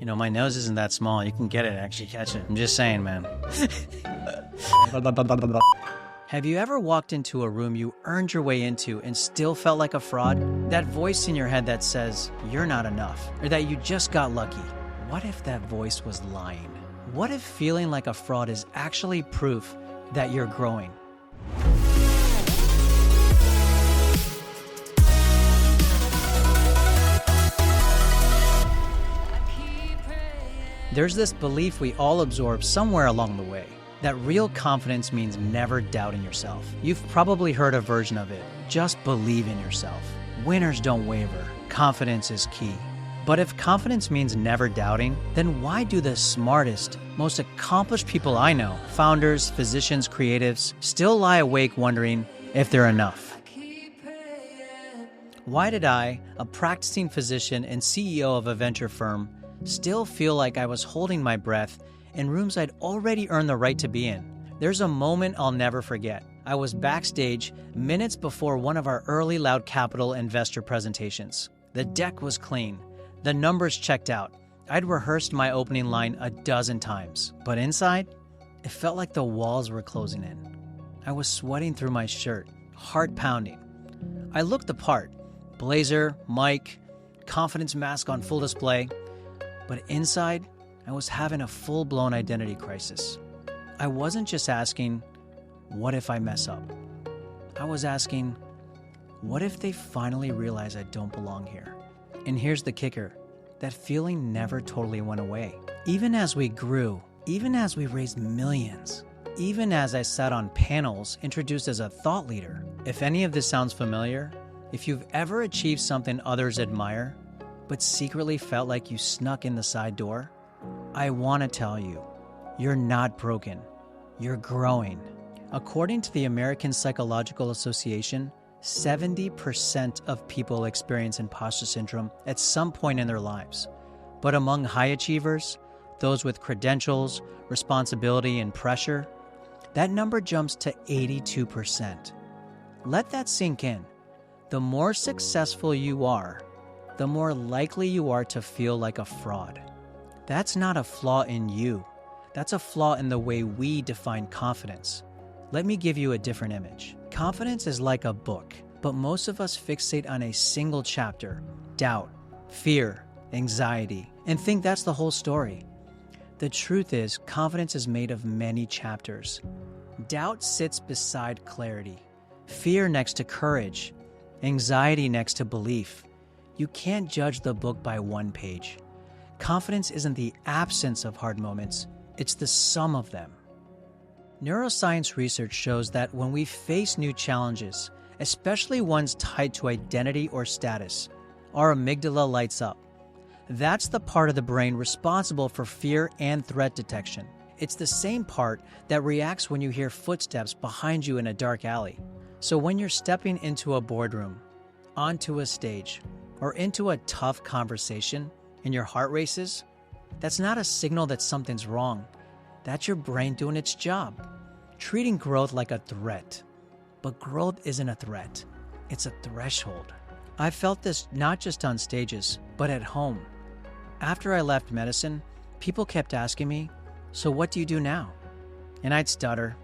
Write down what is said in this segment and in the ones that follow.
You know, my nose isn't that small. You can get it, actually catch it. I'm just saying, man. Have you ever walked into a room you earned your way into and still felt like a fraud? That voice in your head that says, you're not enough, or that you just got lucky. What if that voice was lying? What if feeling like a fraud is actually proof that you're growing? There's this belief we all absorb somewhere along the way, that real confidence means never doubting yourself. You've probably heard a version of it. Just believe in yourself. Winners don't waver. Confidence is key. But if confidence means never doubting, then why do the smartest, most accomplished people I know, founders, physicians, creatives, still lie awake wondering if they're enough? Why did I, a practicing physician and CEO of a venture firm, still feel like I was holding my breath in rooms I'd already earned the right to be in? There's a moment I'll never forget. I was backstage minutes before one of our early Loud Capital investor presentations. The deck was clean. The numbers checked out. I'd rehearsed my opening line a dozen times, but inside, it felt like the walls were closing in. I was sweating through my shirt, heart pounding. I looked the part. Blazer, mic, confidence mask on full display. But inside, I was having a full-blown identity crisis. I wasn't just asking, what if I mess up? I was asking, what if they finally realize I don't belong here? And here's the kicker, that feeling never totally went away. Even as we grew, even as we raised millions, even as I sat on panels introduced as a thought leader. If any of this sounds familiar, if you've ever achieved something others admire, but secretly felt like you snuck in the side door, I want to tell you, you're not broken. You're growing. According to the American Psychological Association, 70% of people experience imposter syndrome at some point in their lives. But among high achievers, those with credentials, responsibility, and pressure, that number jumps to 82%. Let that sink in. The more successful you are, the more likely you are to feel like a fraud. That's not a flaw in you. That's a flaw in the way we define confidence. Let me give you a different image. Confidence is like a book, but most of us fixate on a single chapter, doubt, fear, anxiety, and think that's the whole story. The truth is, confidence is made of many chapters. Doubt sits beside clarity, fear next to courage, anxiety next to belief. You can't judge the book by one page. Confidence isn't the absence of hard moments, it's the sum of them. Neuroscience research shows that when we face new challenges, especially ones tied to identity or status, our amygdala lights up. That's the part of the brain responsible for fear and threat detection. It's the same part that reacts when you hear footsteps behind you in a dark alley. So when you're stepping into a boardroom, onto a stage, or into a tough conversation and your heart races, that's not a signal that something's wrong. That's your brain doing its job, treating growth like a threat. But growth isn't a threat. It's a threshold. I felt this not just on stages, but at home. After I left medicine, people kept asking me, so what do you do now? And I'd stutter,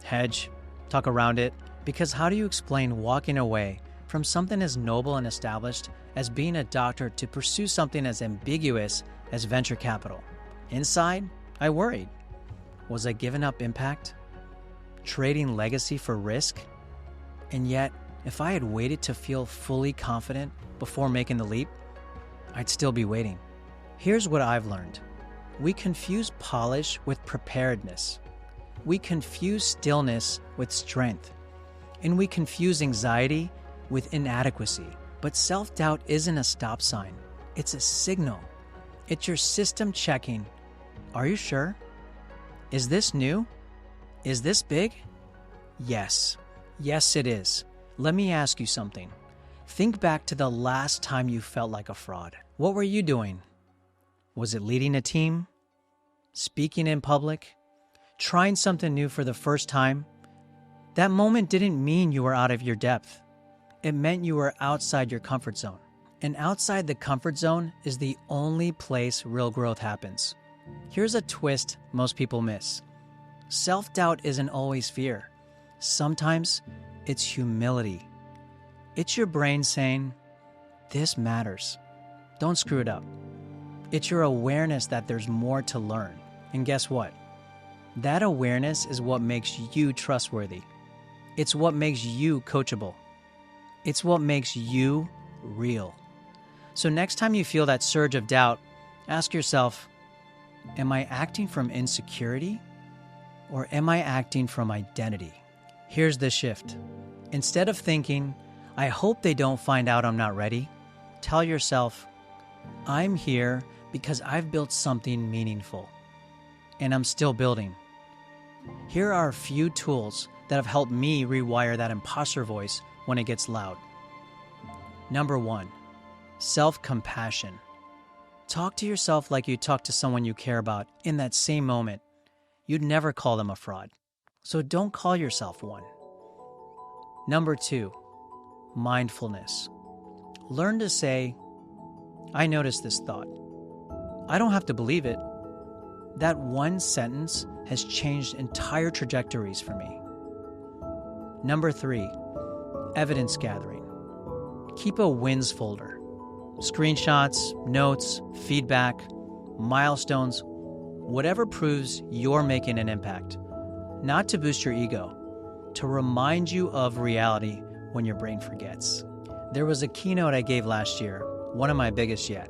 hedge, talk around it, because how do you explain walking away from something as noble and established as being a doctor to pursue something as ambiguous as venture capital? Inside, I worried. Was I giving up impact? Trading legacy for risk? And yet, if I had waited to feel fully confident before making the leap, I'd still be waiting. Here's what I've learned. We confuse polish with preparedness. We confuse stillness with strength. And we confuse anxiety with inadequacy. But self-doubt isn't a stop sign. It's a signal. It's your system checking. Are you sure? Is this new? Is this big? Yes. Yes, it is. Let me ask you something. Think back to the last time you felt like a fraud. What were you doing? Was it leading a team? Speaking in public? Trying something new for the first time? That moment didn't mean you were out of your depth. It meant you were outside your comfort zone. And outside the comfort zone is the only place real growth happens. Here's a twist most people miss. Self-doubt isn't always fear. Sometimes it's humility. It's your brain saying, this matters. Don't screw it up. It's your awareness that there's more to learn. And guess what? That awareness is what makes you trustworthy. It's what makes you coachable. It's what makes you real. So next time you feel that surge of doubt, ask yourself, am I acting from insecurity or am I acting from identity? Here's the shift. Instead of thinking, I hope they don't find out I'm not ready, tell yourself, I'm here because I've built something meaningful and I'm still building. Here are a few tools that have helped me rewire that imposter voice when it gets loud. Number 1, self-compassion. Talk to yourself like you talk to someone you care about in that same moment. You'd never call them a fraud, so don't call yourself one. Number 2, mindfulness. Learn to say, I noticed this thought. I don't have to believe it. That one sentence has changed entire trajectories for me. Number 3, evidence gathering. Keep a wins folder. Screenshots, notes, feedback, milestones, whatever proves you're making an impact. Not to boost your ego, to remind you of reality when your brain forgets. There was a keynote I gave last year, one of my biggest yet.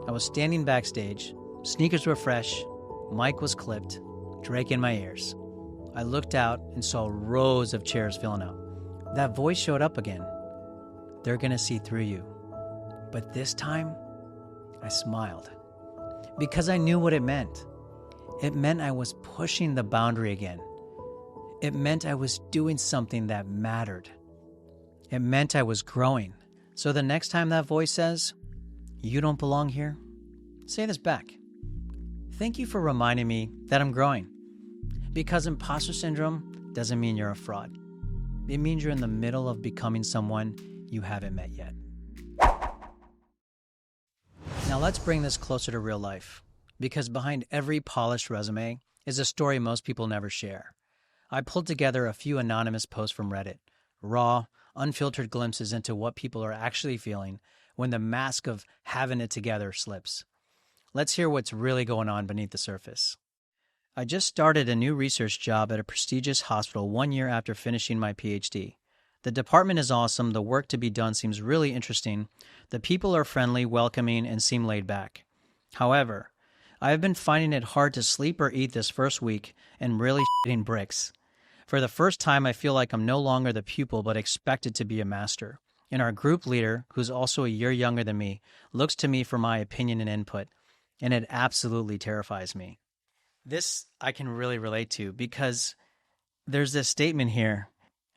I was standing backstage, sneakers were fresh, mic was clipped, Drake in my ears. I looked out and saw rows of chairs filling up. That voice showed up again. They're gonna see through you. But this time, I smiled. Because I knew what it meant. It meant I was pushing the boundary again. It meant I was doing something that mattered. It meant I was growing. So the next time that voice says, you don't belong here, say this back. Thank you for reminding me that I'm growing. Because imposter syndrome doesn't mean you're a fraud. It means you're in the middle of becoming someone you haven't met yet. Now let's bring this closer to real life, because behind every polished resume is a story most people never share. I pulled together a few anonymous posts from Reddit, raw, unfiltered glimpses into what people are actually feeling when the mask of having it together slips. Let's hear what's really going on beneath the surface. I just started a new research job at a prestigious hospital 1 year after finishing my PhD. The department is awesome, the work to be done seems really interesting, the people are friendly, welcoming, and seem laid back. However, I have been finding it hard to sleep or eat this first week and really shitting bricks. For the first time, I feel like I'm no longer the pupil but expected to be a master. And our group leader, who's also a year younger than me, looks to me for my opinion and input, and it absolutely terrifies me. This I can really relate to because there's this statement here.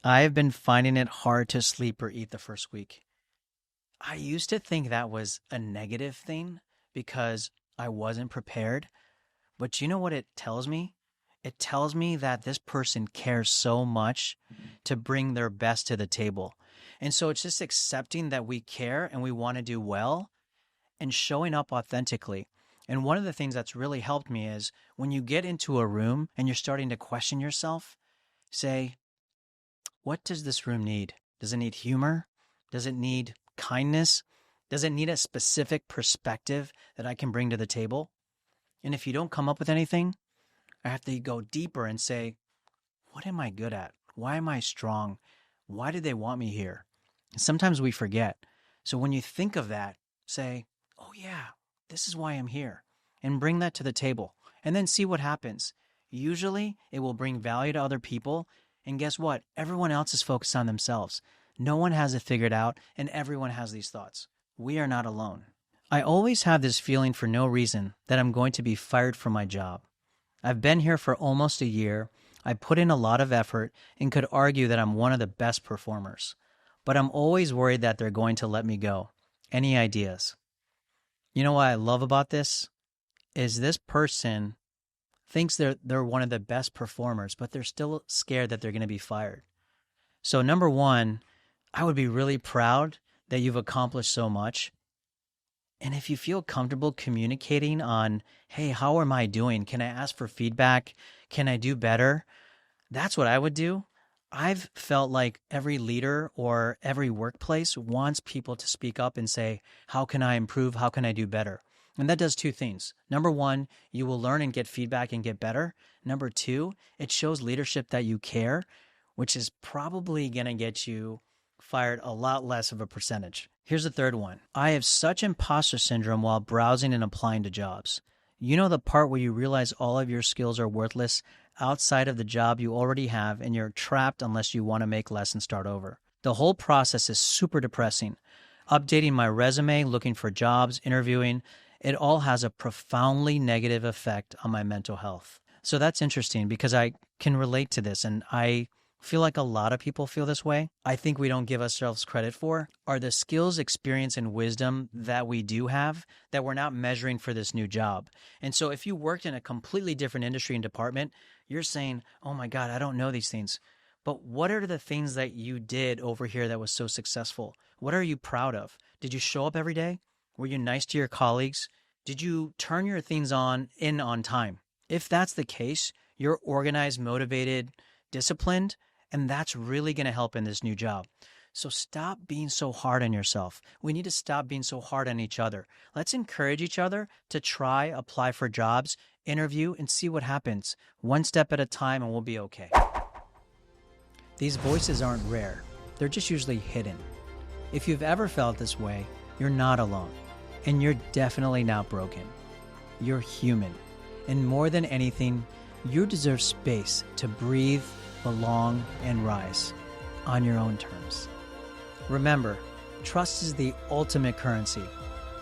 I have been finding it hard to sleep or eat the first week. I used to think that was a negative thing because I wasn't prepared. But you know what it tells me? It tells me that this person cares so much to bring their best to the table. And so it's just accepting that we care and we want to do well and showing up authentically. And one of the things that's really helped me is when you get into a room and you're starting to question yourself, say, what does this room need? Does it need humor? Does it need kindness? Does it need a specific perspective that I can bring to the table? And if you don't come up with anything, I have to go deeper and say, what am I good at? Why am I strong? Why do they want me here? And sometimes we forget. So when you think of that, say, oh yeah, this is why I'm here. And bring that to the table. And then see what happens. Usually, it will bring value to other people. And guess what? Everyone else is focused on themselves. No one has it figured out, and everyone has these thoughts. We are not alone. I always have this feeling for no reason that I'm going to be fired from my job. I've been here for almost a year. I put in a lot of effort and could argue that I'm one of the best performers. But I'm always worried that they're going to let me go. Any ideas? You know what I love about this? Is this person thinks they're one of the best performers, but they're still scared that they're going to be fired. So number one, I would be really proud that you've accomplished so much, And if you feel comfortable communicating on, hey, how am I doing? Can I ask for feedback? Can I do better? That's what I would do. I've felt like every leader or every workplace wants people to speak up and say, how can I improve? How can I do better? And that does two things. Number one, you will learn and get feedback and get better. Number two, it shows leadership that you care, which is probably going to get you fired a lot less of a percentage. Here's the third one. I have such imposter syndrome while browsing and applying to jobs. You know the part where you realize all of your skills are worthless outside of the job you already have and you're trapped unless you want to make less and start over. The whole process is super depressing. Updating my resume, looking for jobs, interviewing, it all has a profoundly negative effect on my mental health. So that's interesting because I can relate to this, and I feel like a lot of people feel this way. I think we don't give ourselves credit for are the skills, experience, and wisdom that we do have that we're not measuring for this new job. And so if you worked in a completely different industry and department, you're saying, oh my God, I don't know these things. But what are the things that you did over here that was so successful? What are you proud of? Did you show up every day? Were you nice to your colleagues? Did you turn your things on time? If that's the case, you're organized, motivated, disciplined, and that's really going to help in this new job. So stop being so hard on yourself. We need to stop being so hard on each other. Let's encourage each other to try, apply for jobs, interview, and see what happens. One step at a time, and we'll be okay. These voices aren't rare. They're just usually hidden. If you've ever felt this way, you're not alone. And you're definitely not broken. You're human. And more than anything, you deserve space to breathe, belong, and rise on your own terms. Remember, trust is the ultimate currency.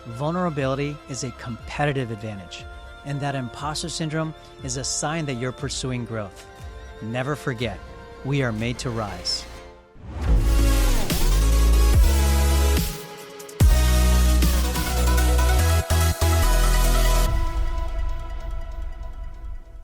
Vulnerability is a competitive advantage. And that imposter syndrome is a sign that you're pursuing growth. Never forget, we are made to rise.